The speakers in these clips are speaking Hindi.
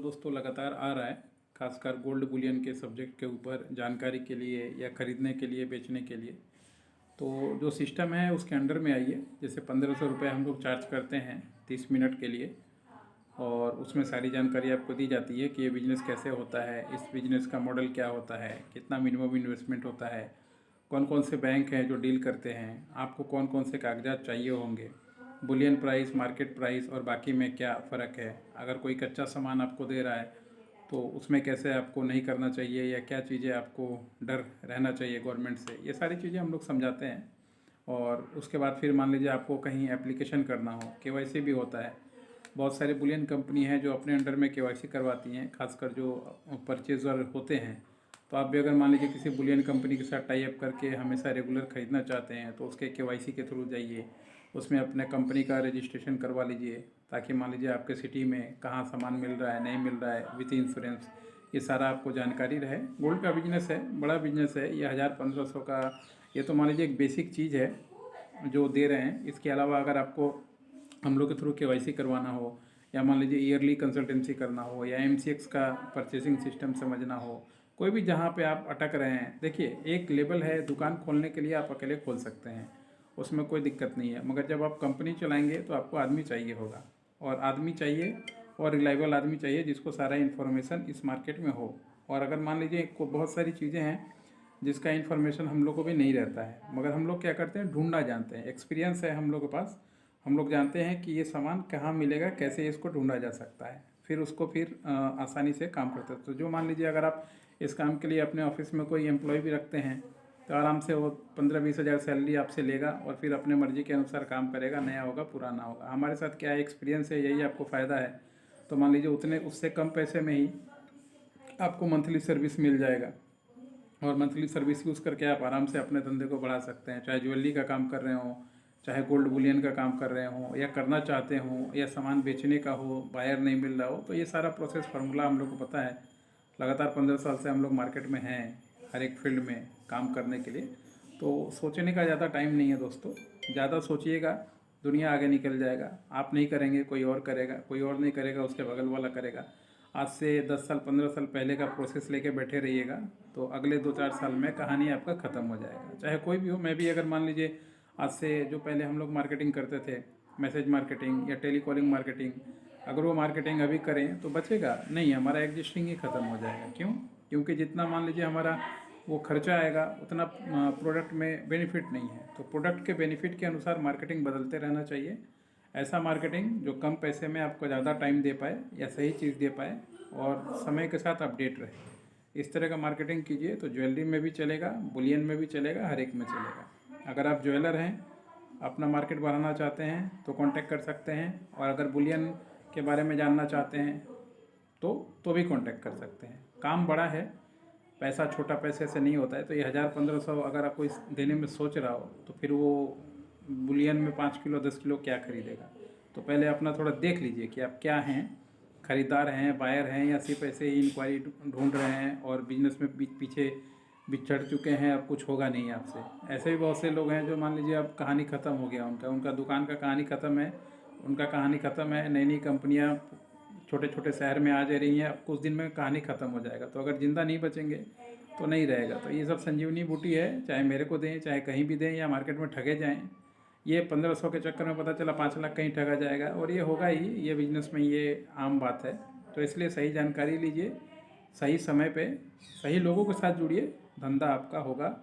दोस्तों लगातार आ रहा है, खासकर गोल्ड बुलियन के सब्जेक्ट के ऊपर जानकारी के लिए या ख़रीदने के लिए, बेचने के लिए। तो जो सिस्टम है उसके अंडर में आइए। जैसे 1500 रुपये हम लोग चार्ज करते हैं 30 मिनट के लिए, और उसमें सारी जानकारी आपको दी जाती है कि ये बिज़नेस कैसे होता है, इस बिज़नेस का मॉडल क्या होता है, कितना मिनिमम इन्वेस्टमेंट होता है, कौन कौन से बैंक हैं जो डील करते हैं, आपको कौन कौन से कागजात चाहिए होंगे, बुलियन प्राइस, मार्केट प्राइस और बाकी में क्या फ़र्क है, अगर कोई कच्चा सामान आपको दे रहा है तो उसमें कैसे आपको नहीं करना चाहिए, या क्या चीज़ें आपको डर रहना चाहिए गवर्नमेंट से, ये सारी चीज़ें हम लोग समझाते हैं। और उसके बाद फिर मान लीजिए आपको कहीं एप्लीकेशन करना हो, केवाईसी भी होता है। बहुत सारे बुलियन कंपनी हैं जो अपने अंडर में केवाईसी करवाती हैं, खासकर जो परचेज़र होते हैं। तो आप भी अगर मान लीजिए किसी बुलियन कंपनी के साथ टाई अप करके हमेशा रेगुलर ख़रीदना चाहते हैं तो उसके केवाईसी के थ्रू जाइए, उसमें अपने कंपनी का रजिस्ट्रेशन करवा लीजिए, ताकि मान लीजिए आपके सिटी में कहाँ सामान मिल रहा है, नहीं मिल रहा है, विथ इंश्योरेंस, ये सारा आपको जानकारी रहे। गोल्ड का बिजनेस है, बड़ा बिजनेस है ये। 1000-1500 का ये तो मान लीजिए एक बेसिक चीज़ है जो दे रहे हैं। इसके अलावा अगर आपको हम लोग के थ्रू केवाईसी करवाना हो, या मान लीजिए ईयरली कंसल्टेंसी करना हो, या एमसीएक्स का परचेसिंग सिस्टम समझना हो, कोई भी जहाँ पे आप अटक रहे हैं, देखिए एक लेवल है दुकान खोलने के लिए, आप अकेले खोल सकते हैं, उसमें कोई दिक्कत नहीं है। मगर जब आप कंपनी चलाएंगे तो आपको आदमी चाहिए होगा, और आदमी चाहिए, और रिलायबल आदमी चाहिए जिसको सारा इन्फॉर्मेशन इस मार्केट में हो। और अगर मान लीजिए को बहुत सारी चीज़ें हैं जिसका इन्फॉर्मेशन हम लोग को भी नहीं रहता है, मगर हम लोग क्या करते हैं, ढूंढना जानते हैं, एक्सपीरियंस है हम लोग के पास। हम लोग जानते हैं कि ये सामान कहाँ मिलेगा, कैसे इसको ढूंढा जा सकता है, फिर उसको फिर आसानी से काम करते हैं। तो जो मान लीजिए अगर आप इस काम के लिए अपने ऑफिस में कोई एम्प्लॉय भी रखते हैं तो आराम से वो 15-20 हज़ार सैलरी आपसे लेगा, और फिर अपने मर्ज़ी के अनुसार काम करेगा, नया होगा पुराना होगा। हमारे साथ क्या है, एक्सपीरियंस है, यही आपको फ़ायदा है। तो मान लीजिए उतने उससे कम पैसे में ही आपको मंथली सर्विस मिल जाएगा, और मंथली सर्विस यूज़ करके आप आराम से अपने धंधे को बढ़ा सकते हैं। चाहे ज्वेलरी का काम कर रहे हों, चाहे गोल्ड बुलियन का काम कर रहे हों, या करना चाहते हों, या सामान बेचने का हो, बायर नहीं मिल रहा हो, तो ये सारा प्रोसेस फार्मूला हम लोग को पता है। लगातार 15 साल से हम लोग मार्केट में हैं, हर एक फील्ड में काम करने के लिए। तो सोचने का ज़्यादा टाइम नहीं है दोस्तों। ज़्यादा सोचिएगा दुनिया आगे निकल जाएगा। आप नहीं करेंगे कोई और करेगा, कोई और नहीं करेगा उसके बगल वाला करेगा। आज से 10 साल 15 साल पहले का प्रोसेस लेके बैठे रहिएगा तो अगले 2-4 साल में कहानी आपका ख़त्म हो जाएगा, चाहे कोई भी हो। मैं भी अगर मान लीजिए आज से जो पहले हम लोग मार्केटिंग करते थे, मैसेज मार्केटिंग या टेलीकॉलिंग मार्केटिंग, अगर वो मार्केटिंग अभी करें तो बचेगा नहीं, हमारा एग्जिस्टिंग ही ख़त्म हो जाएगा। क्यों? क्योंकि जितना मान लीजिए हमारा वो खर्चा आएगा उतना प्रोडक्ट में बेनिफिट नहीं है। तो प्रोडक्ट के बेनिफिट के अनुसार मार्केटिंग बदलते रहना चाहिए। ऐसा मार्केटिंग जो कम पैसे में आपको ज़्यादा टाइम दे पाए, या सही चीज़ दे पाए, और समय के साथ अपडेट रहे। इस तरह का मार्केटिंग कीजिए तो ज्वेलरी में भी चलेगा, बुलियन में भी चलेगा, हर एक में चलेगा। अगर आप ज्वेलर हैं, अपना मार्केट बढ़ाना चाहते हैं तो कांटेक्ट कर सकते हैं, और अगर बुलियन के बारे में जानना चाहते हैं तो भी कांटेक्ट कर सकते हैं। काम बड़ा है, पैसा छोटा पैसे से नहीं होता है। तो ये 1000-1500 अगर आप कोई देने में सोच रहा हो तो फिर वो बुलियन में 5 किलो 10 किलो क्या खरीदेगा। तो पहले अपना थोड़ा देख लीजिए कि आप क्या हैं, खरीदार हैं, बायर हैं, या सिर्फ ऐसे ही इंक्वायरी ढूंढ रहे हैं और बिजनेस में पीछे बिछड़ चुके हैं, अब कुछ होगा नहीं आपसे। ऐसे भी बहुत से लोग हैं जो मान लीजिए अब कहानी ख़त्म हो गया उनका, उनका दुकान का कहानी ख़त्म है, उनका कहानी ख़त्म है, नई नई कंपनियाँ छोटे छोटे शहर में आ जा रही हैं, अब कुछ दिन में कहानी ख़त्म हो जाएगा। तो अगर ज़िंदा नहीं बचेंगे तो नहीं रहेगा। तो ये सब संजीवनी बूटी है, चाहे मेरे को दें, चाहे कहीं भी दें, या मार्केट में ठगे जाएँ। ये 1500 के चक्कर में पता चला 5 लाख कहीं ठगा जाएगा, और ये होगा ही, ये बिज़नेस में ये आम बात है। तो इसलिए सही जानकारी लीजिए, सही समय पे सही लोगों के साथ जुड़िए, धंधा आपका होगा,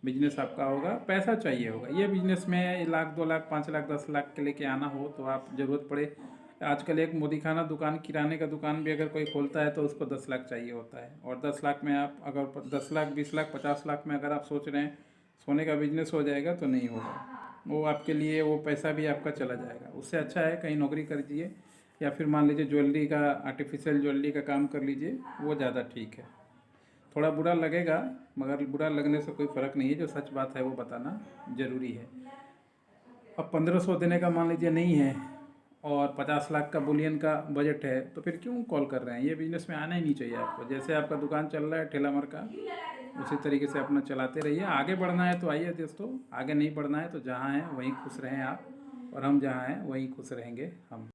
बिजनेस आपका होगा, पैसा चाहिए होगा। ये बिजनेस में 1 लाख 2 लाख 5 लाख 10 लाख के लेके आना हो तो आप ज़रूरत पड़े, आजकल एक मोदी खाना दुकान, किराने का दुकान भी अगर कोई खोलता है तो उसको 10 लाख चाहिए होता है। और 10 लाख में आप अगर 10 लाख 20 लाख 50 लाख में अगर आप सोच रहे हैं सोने का बिजनेस हो जाएगा, तो नहीं होगा। वो आपके लिए वो पैसा भी आपका चला जाएगा। उससे अच्छा है कहीं नौकरी कर लीजिए, या फिर मान लीजिए ज्वेलरी का, आर्टिफिशियल ज्वेलरी का काम कर लीजिए, वो ज़्यादा ठीक है। थोड़ा बुरा लगेगा, मगर बुरा लगने से कोई फ़र्क नहीं है, जो सच बात है वो बताना ज़रूरी है। अब 1500 देने का मान लीजिए नहीं है, और 50 लाख का बुलियन का बजट है, तो फिर क्यों कॉल कर रहे हैं। ये बिज़नेस में आना ही नहीं चाहिए आपको। जैसे आपका दुकान चल रहा है ठेला मार का, उसी तरीके से अपना चलाते रहिए। आगे बढ़ना है तो आइए दोस्तों, आगे नहीं बढ़ना है तो जहाँ हैं वहीं खुश रहें आप, और हम जहाँ हैं वहीं खुश रहेंगे हम।